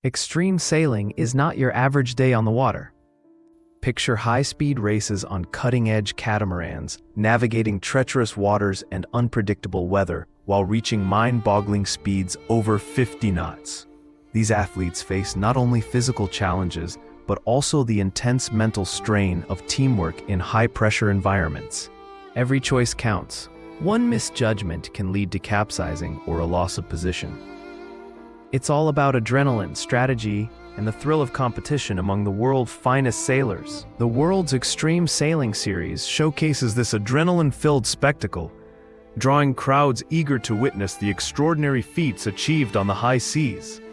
Extreme sailing is not your average day on the water. Picture high-speed races on cutting-edge catamarans, navigating treacherous waters and unpredictable weather while reaching mind-boggling speeds over 50 knots. These athletes face not only physical challenges, but also the intense mental strain of teamwork in high-pressure environments. Every choice counts. One misjudgment can lead to capsizing or a loss of position. It's all about adrenaline, strategy, and the thrill of competition among the world's finest sailors. The world's Extreme Sailing Series showcases this adrenaline-filled spectacle, drawing crowds eager to witness the extraordinary feats achieved on the high seas.